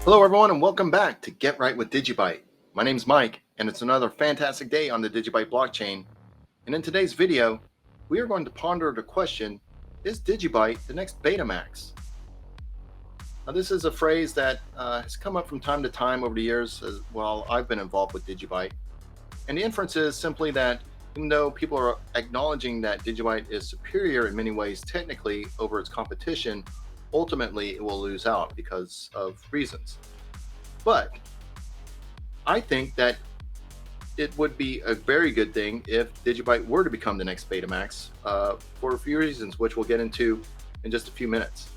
Hello, everyone, and welcome back to Get Right with DigiByte. My name's Mike, and it's another fantastic day on the DigiByte blockchain. And in today's video, we are going to ponder the question, is DigiByte the next Betamax? Now, this is a phrase that has come up from time to time over the years while I've been involved with DigiByte. And the inference is simply that even though people are acknowledging that DigiByte is superior in many ways technically over its competition, ultimately it will lose out because of reasons. But I think that it would be a very good thing if DigiByte were to become the next Betamax for a few reasons, which we'll get into in just a few minutes.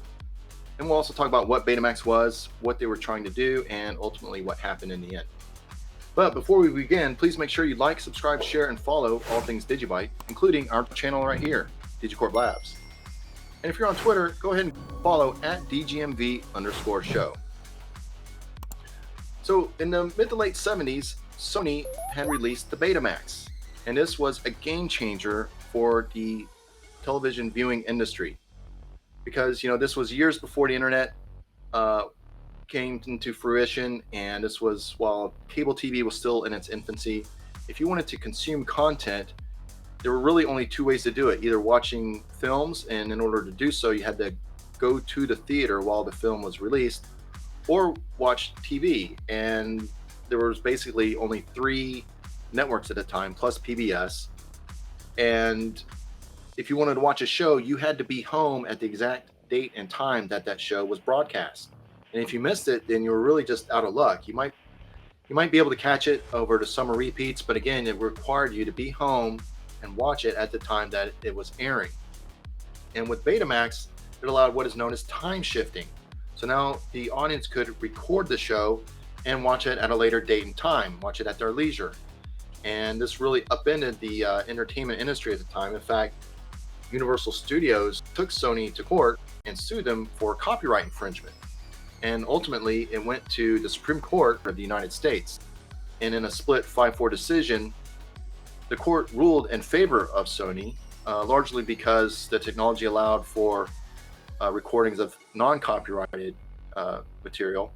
And we'll also talk about what Betamax was, what they were trying to do, and ultimately what happened in the end. But before we begin, please make sure you like, subscribe, share, and follow all things DigiByte, including our channel right here, DigiCorp Labs. And if you're on Twitter, go ahead and follow at DGMV_show. So in the mid to late 70s, Sony had released the Betamax. And this was a game changer for the television viewing industry. Because, this was years before the internet came into fruition. And this was while cable TV was still in its infancy. If you wanted to consume content, there were really only two ways to do it, either watching films, and in order to do so, you had to go to the theater while the film was released, or watch TV. And there was basically only 3 networks at the time, plus PBS. And if you wanted to watch a show, you had to be home at the exact date and time that that show was broadcast. And if you missed it, then you were really just out of luck. You might be able to catch it over the summer repeats, but again, it required you to be home and watch it at the time that it was airing. And with Betamax, it allowed what is known as time shifting. So now the audience could record the show and watch it at a later date and time, watch it at their leisure. And this really upended the entertainment industry at the time. In fact, Universal Studios took Sony to court and sued them for copyright infringement. And ultimately, it went to the Supreme Court of the United States. And in a split 5-4 decision, the court ruled in favor of Sony, largely because the technology allowed for recordings of non-copyrighted material.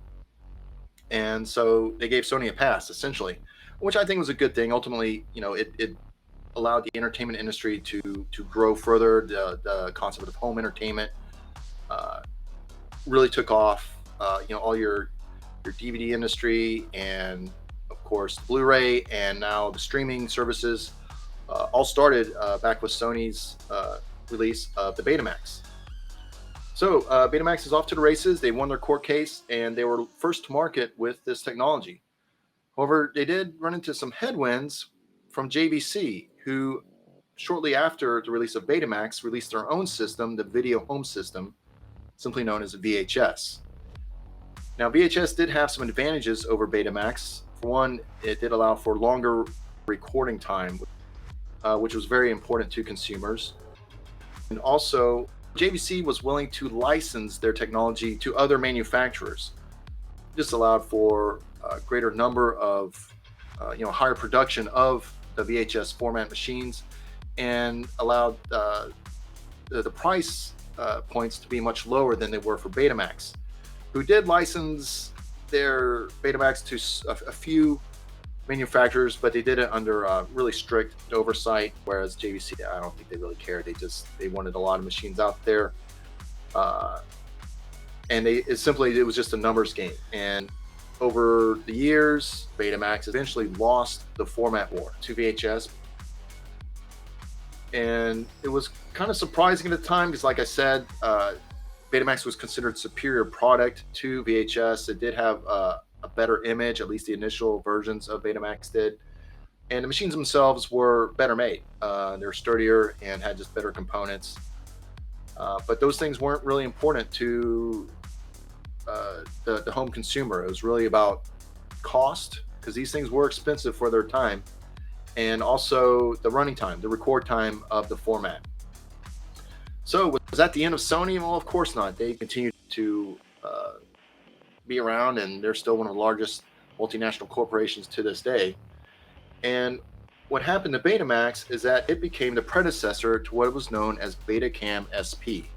And so they gave Sony a pass, essentially, which I think was a good thing. Ultimately, it allowed the entertainment industry to grow further. The concept of home entertainment really took off. All your DVD industry and of course, the Blu-ray and now the streaming services all started back with Sony's release of the Betamax. So Betamax is off to the races. They won their court case and they were first to market with this technology. However, they did run into some headwinds from JVC, who shortly after the release of Betamax released their own system, the video home system, simply known as a VHS. Now, VHS did have some advantages over Betamax. For one, it did allow for longer recording time, which was very important to consumers. And also, JVC was willing to license their technology to other manufacturers. This allowed for a greater number of, higher production of the VHS format machines, and allowed the price points to be much lower than they were for Betamax, who did license their Betamax to a few manufacturers, but they did it under really strict oversight, whereas JVC, I don't think they really cared. They wanted a lot of machines out there. And it was just a numbers game. And over the years, Betamax eventually lost the format war to VHS. And it was kind of surprising at the time because, like I said, Betamax was considered superior product to VHS. It did have a better image, at least the initial versions of Betamax did. And the machines themselves were better made. They were sturdier and had just better components. But those things weren't really important to the home consumer. It was really about cost, because these things were expensive for their time, and also the running time, the record time of the format. So was that the end of Sony? Well, of course not. They continued to be around, and they're still one of the largest multinational corporations to this day. And what happened to Betamax is that it became the predecessor to what was known as Betacam SP.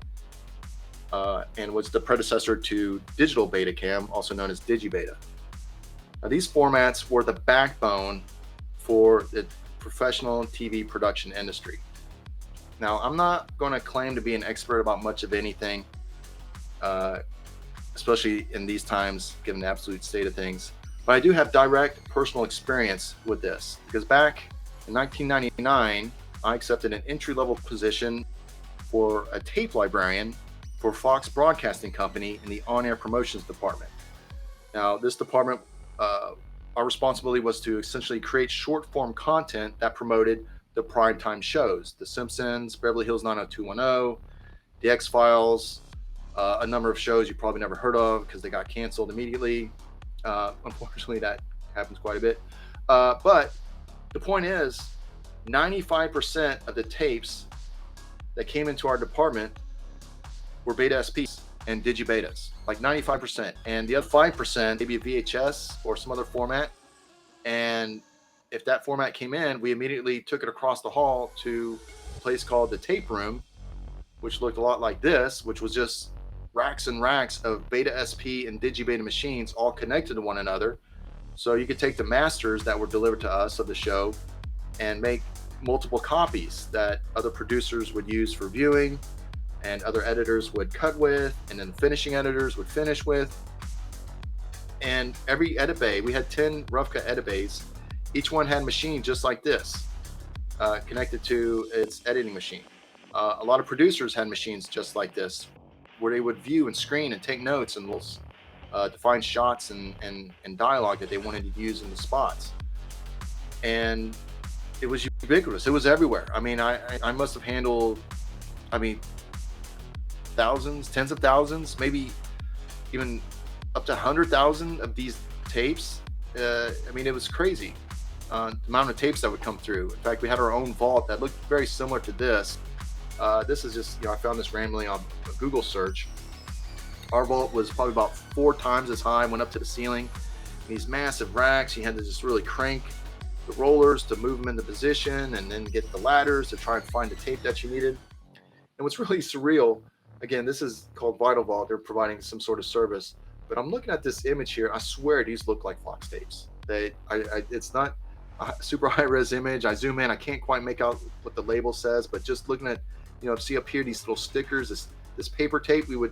and was the predecessor to digital Betacam, also known as DigiByte. Now, these formats were the backbone for the professional TV production industry. Now, I'm not going to claim to be an expert about much of anything, especially in these times, given the absolute state of things. But I do have direct personal experience with this, because back in 1999, I accepted an entry-level position for a tape librarian for Fox Broadcasting Company in the on-air promotions department. Now, this department, our responsibility was to essentially create short-form content that promoted the primetime shows: The Simpsons, Beverly Hills 90210, The X-Files, a number of shows you probably never heard of because they got canceled immediately. Unfortunately, that happens quite a bit. But the point is, 95% of the tapes that came into our department were Beta SPs and DigiBytes, like 95%. And the other 5%, maybe a VHS or some other format. And if that format came in, we immediately took it across the hall to a place called the tape room, which looked a lot like this, which was just racks and racks of Beta SP and DigiByte machines all connected to one another. So you could take the masters that were delivered to us of the show and make multiple copies that other producers would use for viewing, and other editors would cut with, and then finishing editors would finish with. And every edit bay, we had 10 rough cut edit bays. Each one had a machine just like this, connected to its editing machine. A lot of producers had machines just like this, where they would view and screen and take notes and define shots and dialogue that they wanted to use in the spots. And it was ubiquitous. It was everywhere. I mean, I must have handled, thousands, tens of thousands, maybe even up to 100,000 of these tapes. It was crazy. The amount of tapes that would come through. In fact, we had our own vault that looked very similar to this. This is just, I found this randomly on a Google search. Our vault was probably about 4 times as high, went up to the ceiling. These massive racks, you had to just really crank the rollers to move them into position, and then get the ladders to try and find the tape that you needed. And what's really surreal, again, this is called Vital Vault. They're providing some sort of service. But I'm looking at this image here. I swear these look like Fox tapes. It's not a super high-res image. I zoom in, I can't quite make out what the label says, but just looking at, see up here these little stickers, this paper tape, we would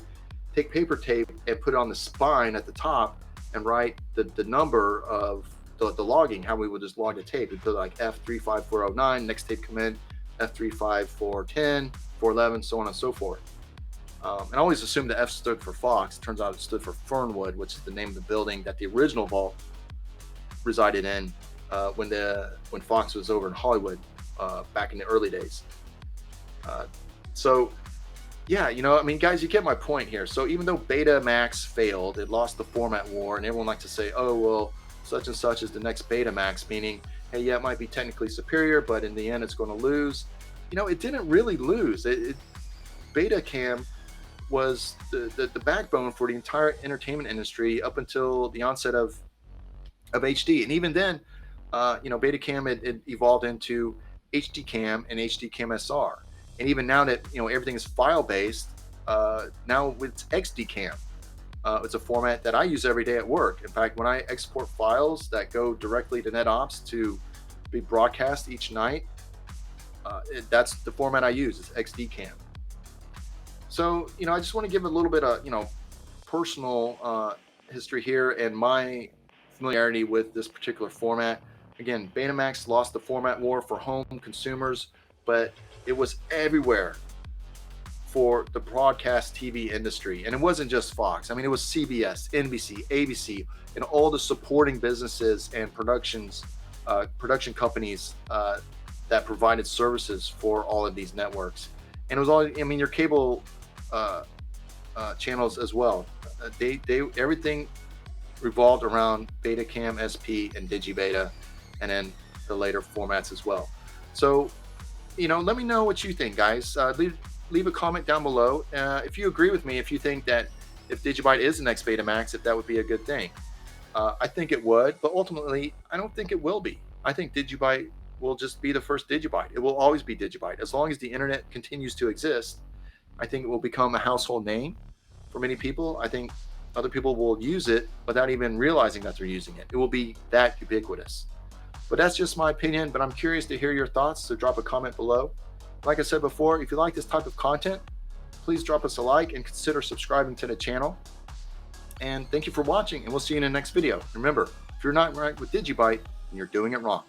take paper tape and put it on the spine at the top and write the number of the logging, how we would just log the tape. We'd put like F35409, next tape come in, F35410, 411, so on and so forth. And I always assumed the F stood for Fox. It turns out it stood for Fernwood, which is the name of the building that the original vault resided in when Fox was over in Hollywood back in the early days. Guys, you get my point here. So even though Betamax failed, it lost the format war, and everyone likes to say, oh, well, such and such is the next Betamax, meaning, hey, yeah, it might be technically superior, but in the end, it's going to lose. It didn't really lose. Betacam was the backbone for the entire entertainment industry up until the onset of HD. And even then, Betacam it evolved into HD Cam and HD Cam SR. And even now that everything is file based, now it's XD Cam. It's a format that I use every day at work. In fact, when I export files that go directly to NetOps to be broadcast each night, that's the format I use. It's XD Cam. So, I just want to give a little bit of, personal history here and my familiarity with this particular format. Again, Betamax lost the format war for home consumers, but it was everywhere for the broadcast TV industry. And it wasn't just Fox. It was CBS, NBC, ABC, and all the supporting businesses and production companies that provided services for all of these networks. And it was all, your cable channels as well. Everything revolved around Betacam, SP, and DigiByte, and then the later formats as well. So, let me know what you think, guys. Leave a comment down below. If you agree with me, if you think that if DigiByte is the next Betamax, if that would be a good thing. I think it would, but ultimately, I don't think it will be. I think DigiByte will just be the first DigiByte. It will always be DigiByte. As long as the internet continues to exist, I think it will become a household name. for many people. I think other people will use it without even realizing that they're using it. It will be that ubiquitous. But that's just my opinion, but I'm curious to hear your thoughts, so drop a comment below. Like I said before, if you like this type of content, please drop us a like and consider subscribing to the channel. And thank you for watching, and we'll see you in the next video. Remember, if you're not right with DigiByte, then you're doing it wrong.